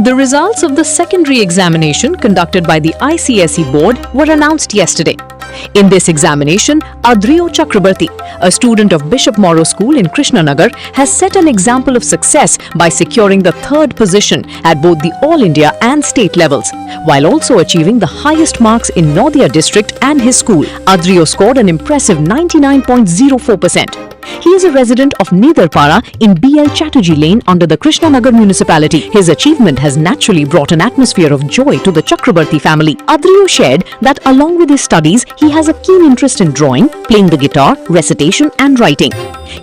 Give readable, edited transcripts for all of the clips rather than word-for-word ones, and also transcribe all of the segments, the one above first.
The results of the secondary examination conducted by the ICSE board were announced yesterday. In this examination, Adrio Chakrabarti, a student of Bishop Morrow School in Krishnanagar, has set an example of success by securing the third position at both the All India and state levels, while also achieving the highest marks in Nadia district and his school. Adrio scored an impressive 99.04%. He is a resident of Nedarpara in BL Chatterjee Lane under the Krishnanagar municipality. His achievement has naturally brought an atmosphere of joy to the Chakrabarti family. Adrio shared that along with his studies, he has a keen interest in drawing, playing the guitar, recitation and writing.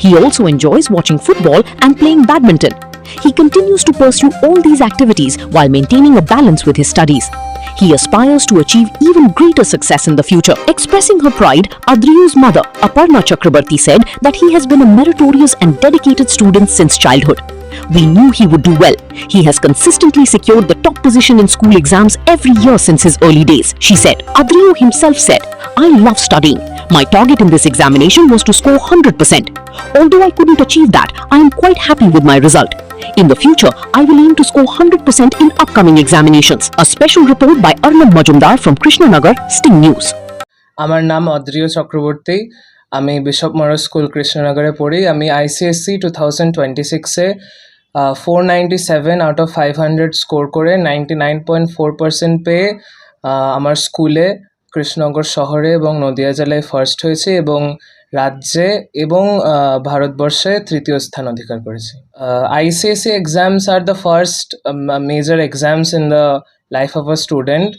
He also enjoys watching football and playing badminton. He continues to pursue all these activities while maintaining a balance with his studies. He aspires to achieve even greater success in the future. Expressing her pride, Adrio's mother, Aparna Chakrabarti, said that he has been a meritorious and dedicated student since childhood. We knew he would do well. He has consistently secured the top position in school exams every year since his early days, she said. Adrio himself said, "I love studying. My target in this examination was to score 100%. Although I couldn't achieve that, I am quite happy with my result. In the future, I will aim to score 100% in upcoming examinations." A special report by Arnab Majumdar from Krishnanagar, Sting News. আমার নাম অদ্রিয় চক্রবর্তী। আমি bishop মরো school কৃষ্ণনগরে পড়ি। আমি ICSE 2026-এ 497 out of 500 score করে 99.4% পেয়ে আমার স্কুলে কৃষ্ণনগর শহরে এবং নদিয়া জেলায় ফার্স্ট হয়েছি এবং রাজ্যে এবং ভারতবর্ষে তৃতীয় স্থান অধিকার করেছি। ICSE exams are the first major exams in the life of a student.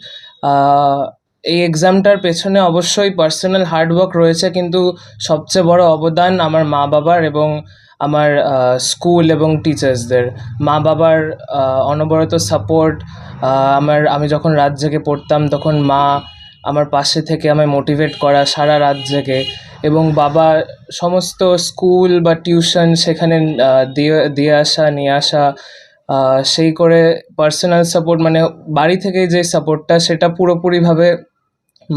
এই এক্সামটার পেছনে অবশ্যই পার্সোনাল হার্ডওয়ার্ক রয়েছে, কিন্তু সবচেয়ে বড় অবদান আমার মা বাবার এবং আমার স্কুল এবং টিচার্সদের। মা বাবার অনবরত সাপোর্ট, আমি যখন রাত জেগে পড়তাম তখন মা আমার পাশে থেকে আমায় মোটিভেট করা সারা রাত জেগে, এবং বাবা সমস্ত স্কুল বা টিউশন সেখানে দিয়ে আসা নিয়ে আসা, সেই করে পার্সোনাল সাপোর্ট মানে বাড়ি থেকে যে সাপোর্টটা সেটা পুরোপুরিভাবে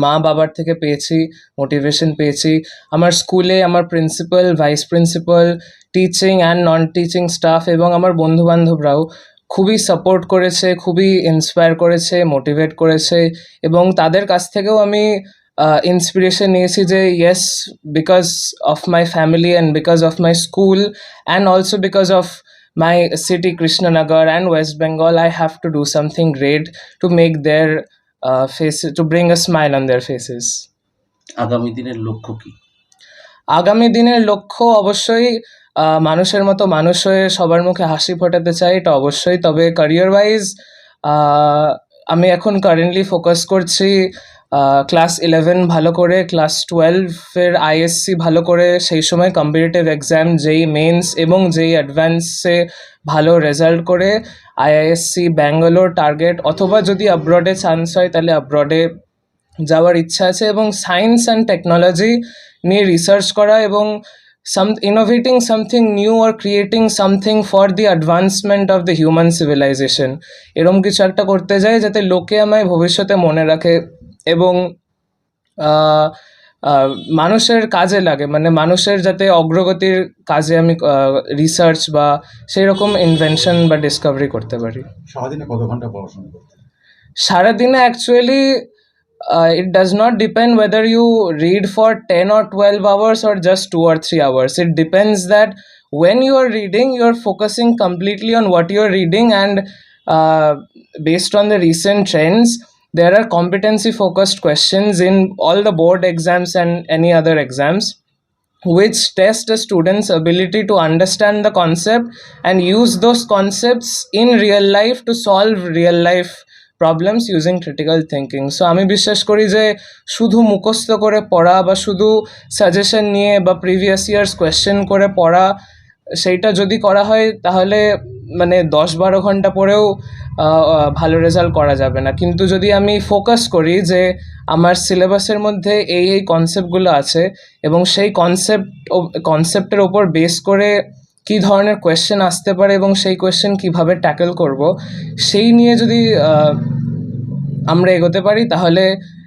মা বাবার থেকে পেয়েছি, মোটিভেশন পেয়েছি। আমার স্কুলে আমার principal, vice principal, teaching and non teaching staff এবং আমার বন্ধুবান্ধবরাও খুবই সাপোর্ট করেছে, খুবই ইন্সপায়ার করেছে, মোটিভেট করেছে, এবং তাদের কাছ থেকেও আমি ইন্সপিরেশন নিয়েছি যে yes, because of my family and because of my school and also because of my city Krishnanagar and West Bengal, I have to do something great to make their faces, to bring a smile on their faces. আগামী দিনের লক্ষ্য কি? আগামী দিনের লক্ষ্য অবশ্যই মানুষের মতো মানুষ হয়ে সবার মুখে হাসি ফোটাতে চাই, এটা অবশ্যই। তবে ক্যারিয়ার ওয়াইজ আমি এখন কারেন্টলি ফোকাস করছি ক্লাস 11 ভালো করে, ক্লাস 12-এর ISC ভালো করে, সেই সময় কম্পিটিটিভ এক্সাম যেই মেন্স এবং যেই অ্যাডভান্সে ভালো রেজাল্ট করে IISc ব্যাঙ্গালোর টার্গেট, অথবা যদি অ্যাব্রডে চান্স হয় তাহলে অ্যাব্রডে যাওয়ার ইচ্ছা আছে, এবং সায়েন্স অ্যান্ড টেকনোলজি নিয়ে রিসার্চ করা এবং innovating something new or creating something for the advancement of the human civilization, এরকম কিছু একটা করতে যাই যাতে লোকে আমায় ভবিষ্যতে মনে রাখে এবং মানুষের কাজে লাগে, মানে মানুষের যাতে অগ্রগতির কাজে আমি রিসার্চ বা সেই রকম ইনভেনশন বা ডিসকভারি করতে পারি। সারাদিনে কত ঘন্টা পড়াশোনা করতে? সারাদিনে actually it does not depend whether you read for 10 or 12 hours or just 2 or 3 hours. It depends that when you are reading, you are focusing completely on what you are reading, and based on the recent trends, there are competency focused questions in all the board exams and any other exams which test a student's ability to understand the concept and use those concepts in real life to solve real life problems using critical thinking. So আমি বিশ্বাস করি যে শুধু মুখস্থ করে পড়া বা শুধু সাজেশন নিয়ে বা প্রিভিয়াস ইয়ার্স কোয়েশ্চেন করে পড়া, সেইটা যদি করা হয় তাহলে মানে 10-12 ঘন্টা পড়েও ভালো রেজাল্ট করা যাবে না। কিন্তু যদি আমি ফোকাস করি যে আমার সিলেবাসের মধ্যে এই কনসেপ্টগুলো আছে এবং সেই কনসেপ্টের ওপর বেস করে কী ধরনের কোয়েশ্চেন আসতে পারে এবং সেই কোয়েশ্চেন কীভাবে ট্যাকেল করব, সেই নিয়ে যদি আমরা এগোতে পারি তাহলে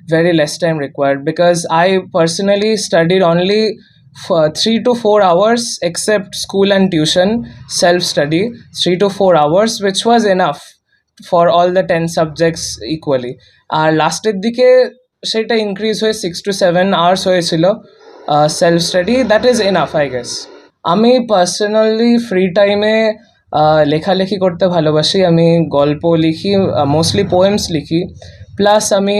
very less time required, because I personally studied only 3 to 4 hours except school and tuition, self-study 3 to 4 hours, which was enough for all the 10 subjects equally. আর লাস্টের দিকে সেটা ইনক্রিজ হয়ে 6 to 7 আওয়ার্স হয়েছিল self study. That is enough I guess. আমি personally free টাইমে লেখালেখি করতে ভালোবাসি। আমি গল্প লিখি, মোস্টলি পোয়েমস লিখি, প্লাস আমি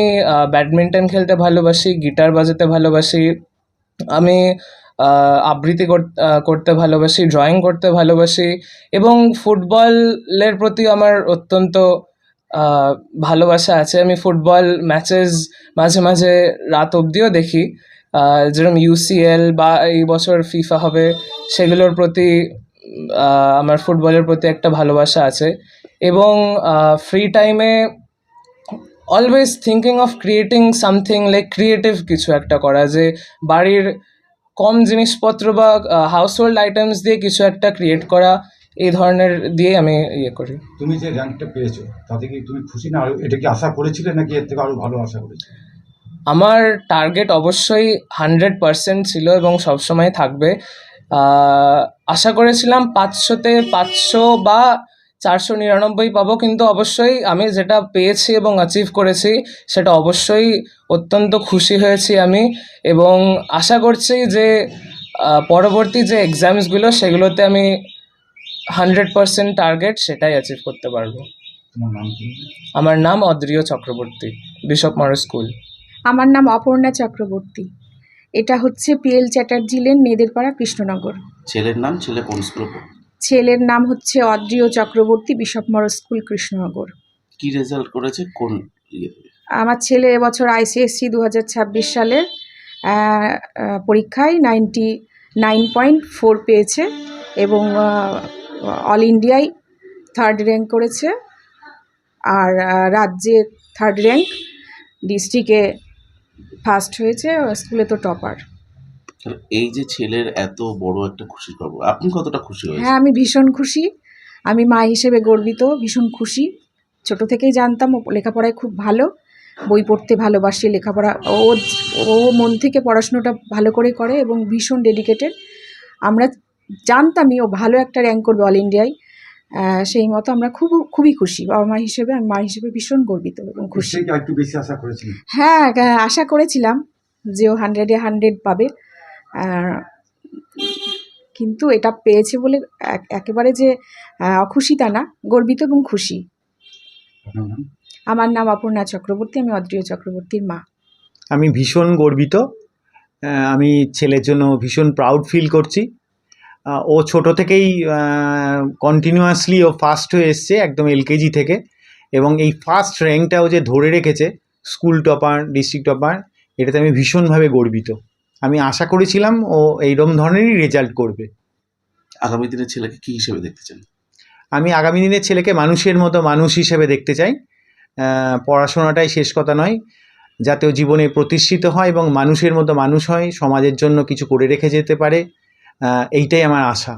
ব্যাডমিন্টন খেলতে ভালোবাসি, গিটার বাজাতে ভালোবাসি, আমি আবৃত্তি করতে ভালোবাসি, ড্রয়িং করতে ভালোবাসি, এবং ফুটবলের প্রতি আমার অত্যন্ত ভালোবাসা আছে। আমি ফুটবল ম্যাচেস মাঝে মাঝে রাত অবধিও দেখি, যেরকম ইউসিএল বা এই বছর ফিফা হবে, সেগুলোর প্রতি আমার ফুটবলের প্রতি একটা ভালোবাসা আছে। এবং ফ্রি টাইমে always thinking of creating something, like creative কিছু একটা করা, যে বাড়ির কম জিনিসপত্র বা হাউস হোল্ড আইটেমস দিয়ে কিছু একটা ক্রিয়েট করা, এই ধরনের দিয়ে আমি ইয়ে করি। তুমি যে র্যাঙ্কটা পেয়েছো তাতে কি তুমি খুশি না? এটা কি আশা করেছিলে নাকি এর থেকে আরো ভালো আশা করেছিলে? আমার টার্গেট অবশ্যই 100% ছিল এবং সবসময় থাকবে। আশা করেছিলাম 500-তে 500 বা 499 পাবো, কিন্তু অবশ্যই আমি যেটা পেয়েছি এবং অ্যাচিভ করেছি সেটা অবশ্যই অত্যন্ত খুশি হয়েছি আমি, এবং আশা করছি যে পরবর্তী যে এক্সামসগুলো সেগুলোতে আমি 100% টার্গেট সেটাই অ্যাচিভ করতে পারবো। তোমার নাম কি? আমার নাম অদ্রিয় চক্রবর্তী, বিশপ মরো স্কুল। আমার নাম অপর্ণা চক্রবর্তী। এটা হচ্ছে পিএল চ্যাটার্জি লেন, মেয়েদেরপাড়া, কৃষ্ণনগর। ছেলের নাম? ছেলে কোন স্কুলে পড়ে? ছেলের নাম হচ্ছে অদ্রিয় চক্রবর্তী, বিশপ মরো স্কুল, কৃষ্ণনগর। কি রেজাল্ট করেছে? কোন ইয়েতে? আমার ছেলে এবছর আইসিএসসি 2026 সালের পরীক্ষায় 99.4 পেয়েছে এবং অল ইন্ডিয়ায় 3rd র্যাঙ্ক করেছে, আর রাজ্যে 3rd র্যাঙ্ক, ডিস্ট্রিক্টে 1st হয়েছে, স্কুলে তো টপার। এই যে ছেলের এত বড় একটা খুশির খবর, আপনি কতটা খুশি হয়েছেন? হ্যাঁ, আমি ভীষণ খুশি। আমি মা হিসেবে গর্বিত, ভীষণ খুশি। ছোট থেকেই জানতাম ও লেখাপড়ায় খুব ভালো, বই পড়তে ভালোবাসে, লেখাপড়া ও মন থেকে পড়াশুনোটা ভালো করে এবং ভীষণ ডেডিকেটেড। আমরা জানতামই ও ভালো একটা র্যাঙ্ক করবে অল ইন্ডিয়ায়, সেই মতো আমরা খুবই খুশি। বাবা মা হিসেবে, আমি মা হিসেবে ভীষণ গর্বিত এবং খুশি। একটু বেশি আশা করেছিলেন? হ্যাঁ, আশা করেছিলাম যে ও 100-এ 100 পাবে, কিন্তু এটা পেয়েছে বলে একেবারে যে অখুশি তা না, গর্বিত এবং খুশি। আমার নাম অপর্ণা চক্রবর্তী, আমি অদ্রিয় চক্রবর্তীর মা। আমি ভীষণ গর্বিত। আমি ছেলের জন্য ভীষণ প্রাউড ফিল করছি। ও ছোট থেকেই কন্টিনিউয়াসলি ও ফার্স্ট হয়ে এসছে একদম এলকেজি থেকে, এবং এই ফার্স্ট র্যাঙ্কটা ও যে ধরে রেখেছে, স্কুল টপার, ডিস্ট্রিক্ট টপার, এটাতে আমি ভীষণভাবে গর্বিত। আমি আশা করেছিলাম ও এইরকম ধরনেরই রেজাল্ট করবে। আগামী দিনে ছেলেকে কি হিসেবে দেখতে চান? আমি আগামী দিনের ছেলেকে মানুষের মতো মানুষ হিসেবে দেখতে চাই। পড়াশোনাটাই শেষ কথা নয়, যাতে ও জীবনে প্রতিষ্ঠিত হয় এবং মানুষের মতো মানুষ হয়, সমাজের জন্য কিছু করে রেখে যেতে পারে, এইটাই আমার আশা।